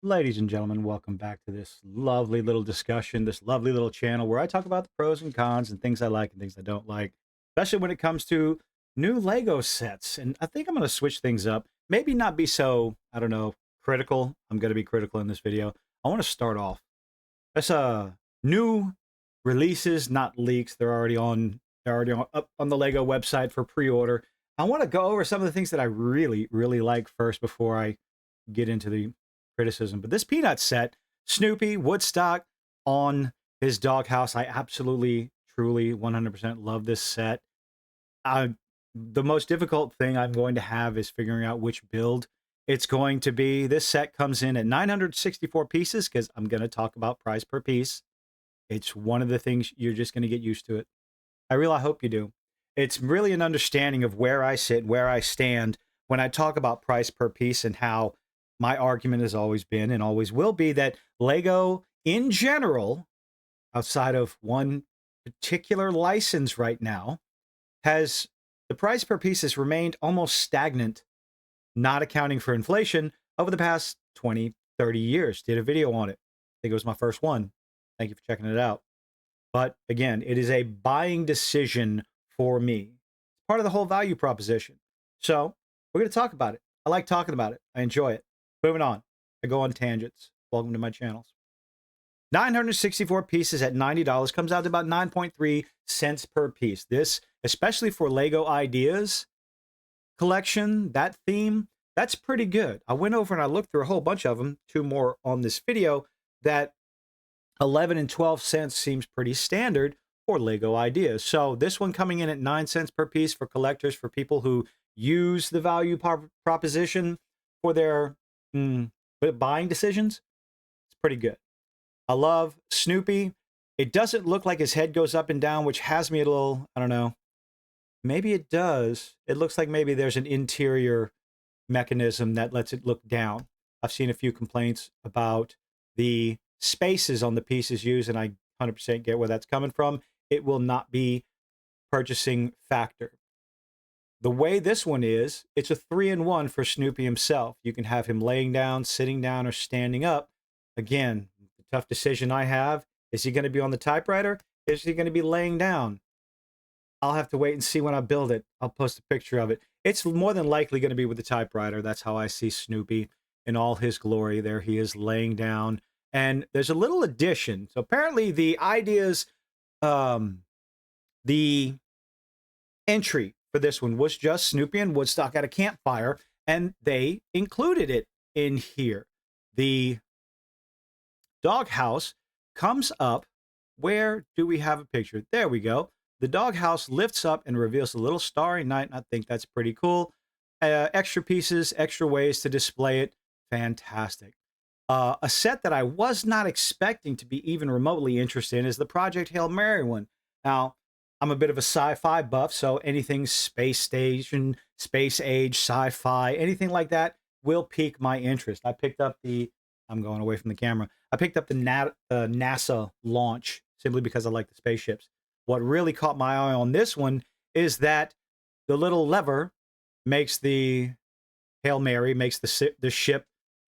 Ladies and gentlemen, welcome back to this lovely little discussion, this lovely little channel where I talk about the pros and cons and things I like and things I don't like, especially when it comes to new Lego sets. And I think I'm going to switch things up. Maybe not be so, I don't know, critical. I'm going to be critical in this video. I want to start off. That's new releases, not leaks. They're already on up on the Lego website for pre-order. I want to go over some of the things that I really, really like first before I get into the criticism. But this Peanut set, Snoopy, Woodstock on his doghouse. I absolutely, truly, 100% love this set. I, the most difficult thing I'm going to have is figuring out which build it's going to be. This set comes in at 964 pieces because I'm going to talk about price per piece. It's one of the things you're just going to get used to it. I hope you do. It's really an understanding of where I sit, where I stand when I talk about price per piece and how my argument has always been and always will be that Lego in general, outside of one particular license right now, has the price per piece has remained almost stagnant, not accounting for inflation over the past 20, 30 years. Did a video on it. I think it was my first one. Thank you for checking it out. But again, it is a buying decision for me. Part of the whole value proposition. So we're going to talk about it. I like talking about it. I enjoy it. Moving on. I go on tangents. Welcome to my channels. 964 pieces at $90 comes out to about 9.3 cents per piece. This, especially for Lego Ideas collection, that theme, that's pretty good. I went over and I looked through a whole bunch of them, two more on this video, that 11 and 12 cents seems pretty standard for Lego Ideas. So this one coming in at 9 cents per piece for collectors, for people who use the value proposition for their buying decisions, it's pretty good. I love Snoopy. It doesn't look like his head goes up and down, which has me a little, I don't know. Maybe it does. It looks like maybe there's an interior mechanism that lets it look down. I've seen a few complaints about the spaces on the pieces used, and I 100% get where that's coming from. It will not be purchasing factor. The way this one is, it's a 3-in-1 for Snoopy himself. You can have him laying down, sitting down, or standing up. Again, the tough decision I have, is he going to be on the typewriter? Is he going to be laying down? I'll have to wait and see when I build it. I'll post a picture of it. It's more than likely going to be with the typewriter. That's how I see Snoopy in all his glory. There he is laying down. And there's a little addition. So apparently the ideas, the entry for this one was just Snoopy and Woodstock at a campfire, and they included it in here. The doghouse comes up. Where do we have a picture? There we go. The doghouse lifts up and reveals a little starry night, and I think that's pretty cool. Extra pieces, extra ways to display it. Fantastic. A set that I was not expecting to be even remotely interested in is the Project Hail Mary one. Now, I'm a bit of a sci-fi buff, so anything space station, space age, sci-fi, anything like that will pique my interest. I'm going away from the camera. I picked up the NASA launch simply because I like the spaceships. What really caught my eye on this one is that the little lever makes the Hail Mary, makes the ship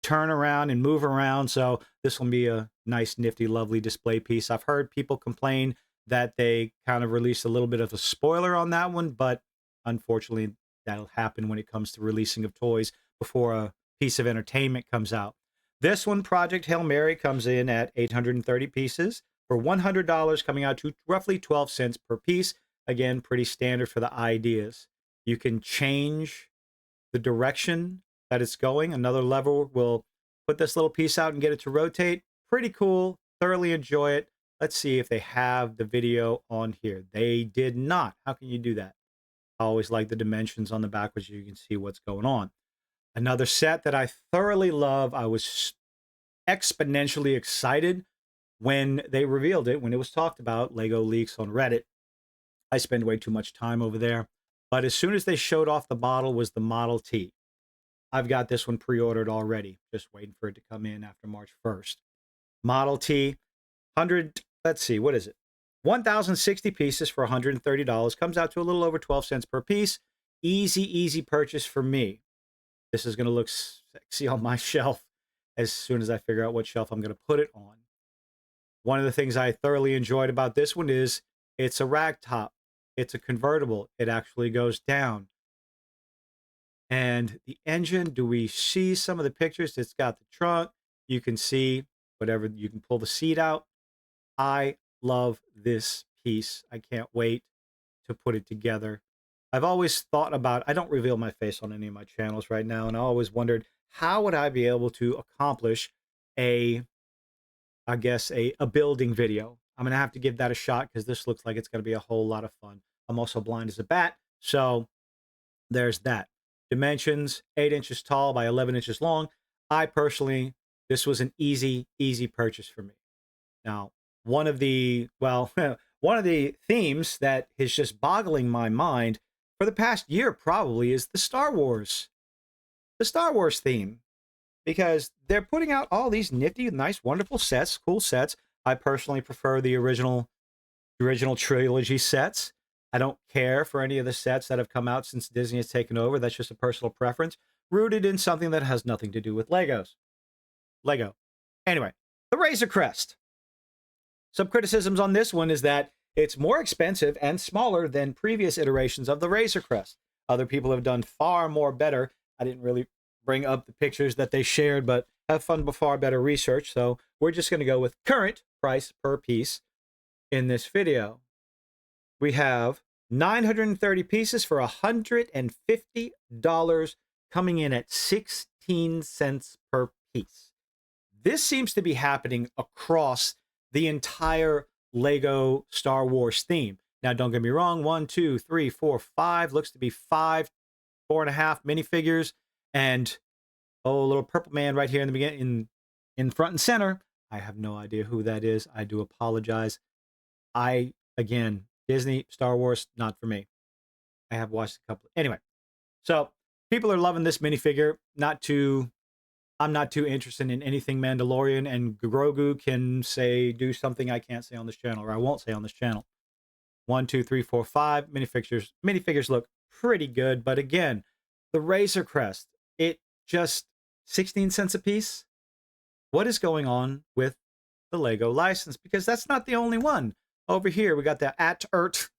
turn around and move around. So this will be a nice, nifty, lovely display piece. I've heard people complain that they kind of released a little bit of a spoiler on that one, but unfortunately, that'll happen when it comes to releasing of toys before a piece of entertainment comes out. This one, Project Hail Mary, comes in at 830 pieces for $100, coming out to roughly 12 cents per piece. Again, pretty standard for the ideas. You can change the direction that it's going. Another lever will put this little piece out and get it to rotate. Pretty cool. Thoroughly enjoy it. Let's see if they have the video on here. They did not. How can you do that? I always like the dimensions on the back, which you can see what's going on. Another set that I thoroughly love. I was exponentially excited when they revealed it, when it was talked about, Lego leaks on Reddit. I spend way too much time over there. But as soon as they showed off the model, was the Model T. I've got this one pre-ordered already, just waiting for it to come in after March 1st. Model T, 100, let's see, what is it? 1,060 pieces for $130. Comes out to a little over 12 cents per piece. Easy, easy purchase for me. This is going to look sexy on my shelf. as soon as I figure out what shelf I'm going to put it on. One of the things I thoroughly enjoyed about this one is it's a rag top. It's a convertible. It actually goes down. And the engine, do we see some of the pictures? It's got the trunk. You can see whatever, you can pull the seat out. I love this piece. I can't wait to put it together. I've always thought about, I don't reveal my face on any of my channels right now, and I always wondered how would I be able to accomplish a, I guess, a building video. I'm gonna have to give that a shot because this looks like it's gonna be a whole lot of fun. I'm also blind as a bat, so there's that. Dimensions, 8 inches tall by 11 inches long. I personally, this was an easy purchase for me. Now, one of the, well, one of the themes that is just boggling my mind for the past year probably is the Star Wars. The Star Wars theme. Because they're putting out all these nifty, nice, wonderful sets, cool sets. I personally prefer the original trilogy sets. I don't care for any of the sets that have come out since Disney has taken over. That's just a personal preference, rooted in something that has nothing to do with Legos. Lego. Anyway, the Razor Crest. Some criticisms on this one is that it's more expensive and smaller than previous iterations of the Razor Crest. Other people have done far more better. I didn't really bring up the pictures that they shared, but have fun but far better research. So we're just going to go with current price per piece in this video. We have 930 pieces for $150, coming in at 16 cents per piece. This seems to be happening across the entire Lego Star Wars theme. Now, don't get me wrong, 1, 2, 3, 4, 5 looks to be 5, 4.5 minifigures, and oh, little purple man right here in the beginning, in front and center. I have no idea who that is. I do apologize. Again, Disney, Star Wars, not for me. I have watched a couple. Anyway, so people are loving this minifigure. I'm not too interested in anything Mandalorian, and Grogu can do something I can't say on this channel, or I won't say on this channel. 1, 2, 3, 4, 5 minifigures. Minifigures look pretty good, but again, the Razor Crest, it just 16 cents a piece. What is going on with the Lego license? Because that's not the only one. Over here, we got the AT-ERT,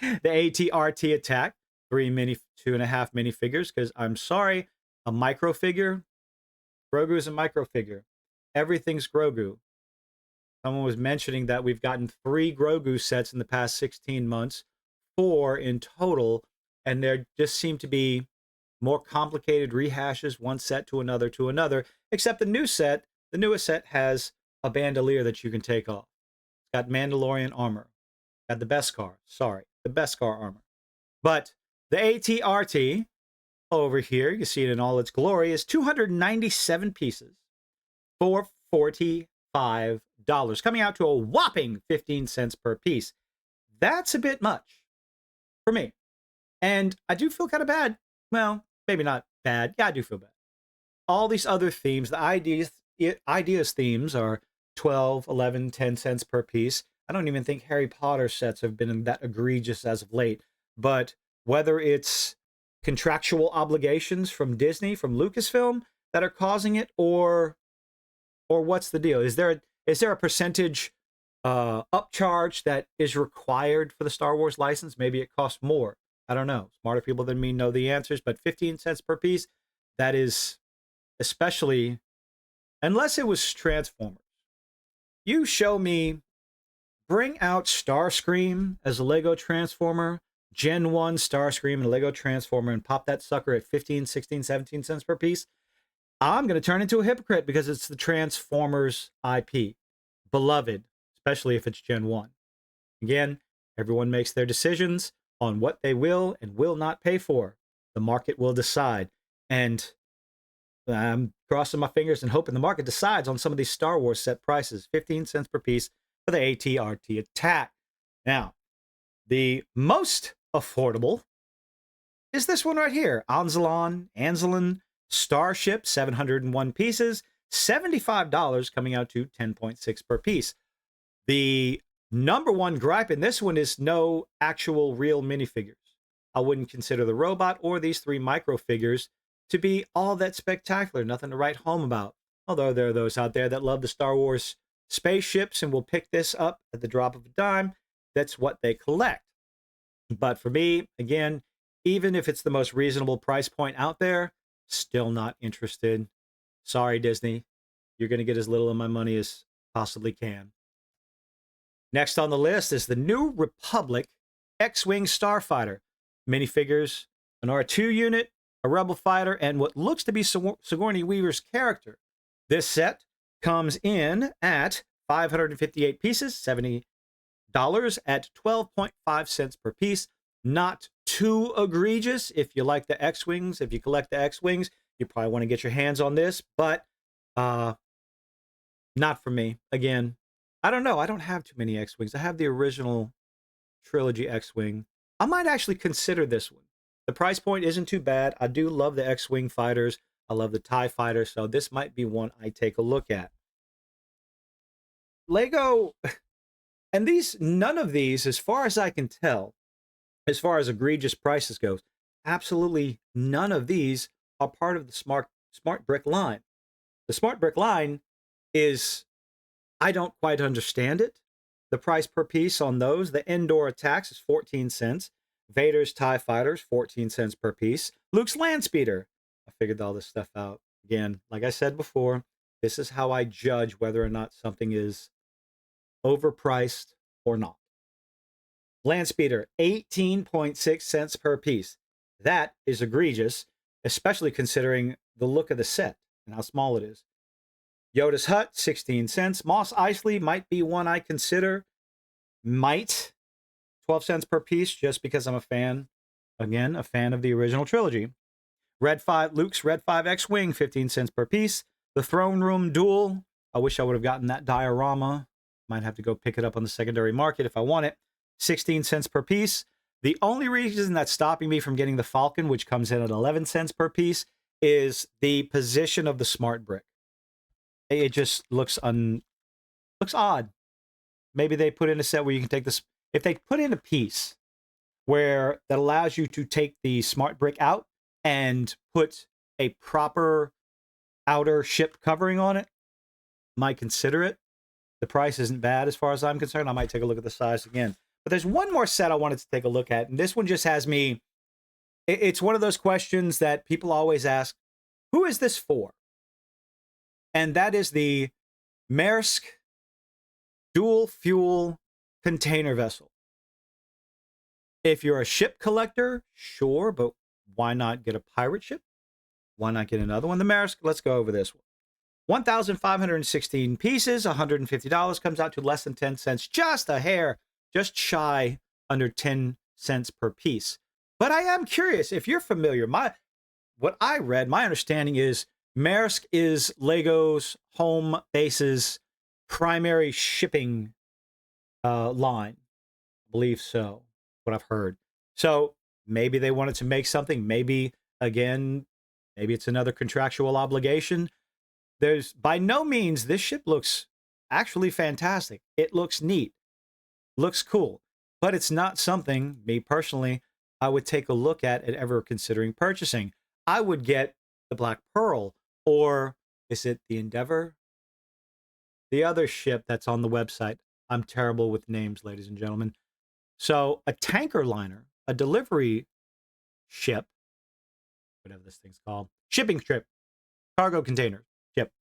the AT-RT Attack, 2.5 minifigures, because I'm sorry, a micro figure. Grogu is a micro figure. Everything's Grogu. Someone was mentioning that we've gotten 3 Grogu sets in the past 16 months, 4 in total, and there just seem to be more complicated rehashes, one set to another, except the newest set has a bandolier that you can take off. It's got Mandalorian armor. Got the Beskar, the Beskar armor. But the AT-RT over here, you can see it in all its glory, is 297 pieces for $45, coming out to a whopping 15 cents per piece. That's a bit much for me. And I do feel kind of bad. Well, maybe not bad. Yeah, I do feel bad. All these other themes, the ideas themes are 12, 11, 10 cents per piece. I don't even think Harry Potter sets have been that egregious as of late. But whether it's contractual obligations from Disney, from Lucasfilm, that are causing it, or what's the deal? Is there a percentage upcharge that is required for the Star Wars license? Maybe it costs more. I don't know. Smarter people than me know the answers, but 15 cents per piece, that is, especially, unless it was Transformers. You show me, bring out Starscream as a Lego Transformer, Gen 1 Starscream and a Lego Transformer, and pop that sucker at 15, 16, 17 cents per piece. I'm going to turn into a hypocrite because it's the Transformers IP. Beloved, especially if it's Gen 1. Again, everyone makes their decisions on what they will and will not pay for. The market will decide. And I'm crossing my fingers and hoping the market decides on some of these Star Wars set prices. 15 cents per piece for the AT-RT Attack. Now, the most affordable is this one right here. Anzelon Starship, 701 pieces, $75, coming out to 10.6 per piece. The number one gripe in this one is no actual real minifigures. I wouldn't consider the robot or these 3 micro figures to be all that spectacular. Nothing to write home about. Although there are those out there that love the Star Wars spaceships and will pick this up at the drop of a dime. That's what they collect. But for me, again, even if it's the most reasonable price point out there, still not interested. Sorry, Disney. You're going to get as little of my money as possibly can. Next on the list is the New Republic X-Wing Starfighter. Minifigures, an R2 unit, a Rebel fighter, and what looks to be Sigourney Weaver's character. This set comes in at 558 pieces, $70 at 12.5 cents per piece. Not too egregious. If you like the X-Wings, if you collect the X-Wings, you probably want to get your hands on this, but not for me. Again, I don't know. I don't have too many X-Wings. I have the original trilogy X-Wing. I might actually consider this one. The price point isn't too bad. I do love the X-Wing fighters. I love the TIE fighter, so this might be one I take a look at. Lego, and none of these, as far as I can tell, as far as egregious prices goes, absolutely none of these are part of the Smart Brick line. The Smart Brick line is, I don't quite understand it. The price per piece on those, the Endor Attacks is 14 cents. Vader's TIE Fighters, 14 cents per piece. Luke's Landspeeder. I figured all this stuff out. Again, like I said before, this is how I judge whether or not something is overpriced or not. Landspeeder, 18.6 cents per piece. That is egregious, especially considering the look of the set and how small it is. Yoda's Hut, 16 cents. Mos Eisley might be one I consider. Might. 12 cents per piece, just because I'm a fan. Again, a fan of the original trilogy. Luke's Red 5 X-Wing, 15 cents per piece. The Throne Room Duel. I wish I would have gotten that diorama. Might have to go pick it up on the secondary market if I want it. 16 cents per piece. The only reason that's stopping me from getting the Falcon, which comes in at 11 cents per piece, is the position of the Smart Brick. It just looks odd. Maybe they put in a set where you can take this. If they put in a piece where that allows you to take the Smart Brick out and put a proper outer ship covering on it, might consider it. The price isn't bad as far as I'm concerned. I might take a look at the size again. But there's one more set I wanted to take a look at, and this one just has me. It's one of those questions that people always ask, who is this for? And that is the Maersk dual fuel container vessel. If you're a ship collector, sure, but why not get a pirate ship? Why not get another one? The Maersk, let's go over this one. 1,516 pieces, $150, comes out to less than 10 cents, just a hair, just shy under 10 cents per piece. But I am curious, if you're familiar, what I read, my understanding is Maersk is Lego's home base's primary shipping line. I believe so, what I've heard. So maybe they wanted to make something. Maybe it's another contractual obligation. There's by no means, this ship looks actually fantastic. It looks neat, looks cool, but it's not something, me personally, I would take a look at and ever considering purchasing. I would get the Black Pearl, or is it the Endeavor? The other ship that's on the website. I'm terrible with names, ladies and gentlemen. So a tanker liner, a delivery ship, whatever this thing's called, shipping ship, cargo container ship,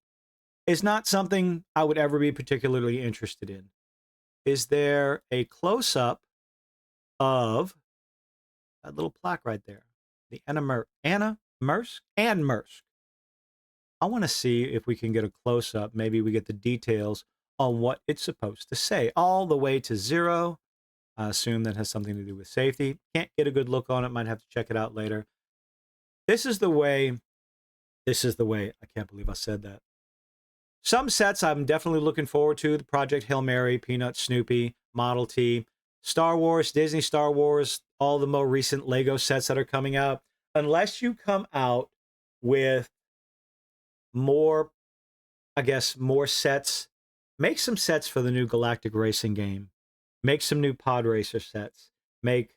is not something I would ever be particularly interested in. Is there a close-up of that little plaque right there? The Anna Maersk? Anne Maersk. I want to see if we can get a close-up. Maybe we get the details on what it's supposed to say. All the way to 0. I assume that has something to do with safety. Can't get a good look on it. Might have to check it out later. This is the way. I can't believe I said that. Some sets I'm definitely looking forward to. The Project Hail Mary, Peanut, Snoopy, Model T, Star Wars, Disney Star Wars, all the more recent Lego sets that are coming out. Unless you come out with more sets, make some sets for the new Galactic Racing game. Make some new Pod Racer sets. Make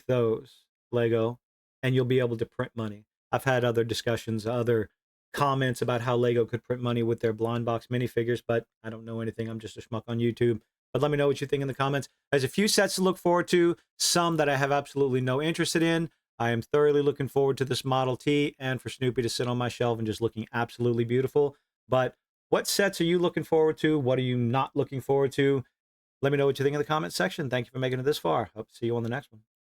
those, Lego, and you'll be able to print money. I've had other discussions, other comments about how Lego could print money with their blind box minifigures, but I don't know anything. I'm just a schmuck on YouTube. But let me know what you think in the comments. There's a few sets to look forward to, some that I have absolutely no interest in. I am thoroughly looking forward to this Model T and for Snoopy to sit on my shelf and just looking absolutely beautiful. But what sets are you looking forward to? What are you not looking forward to? Let me know what you think in the comments section. Thank you for making it this far. Hope to see you on the next one.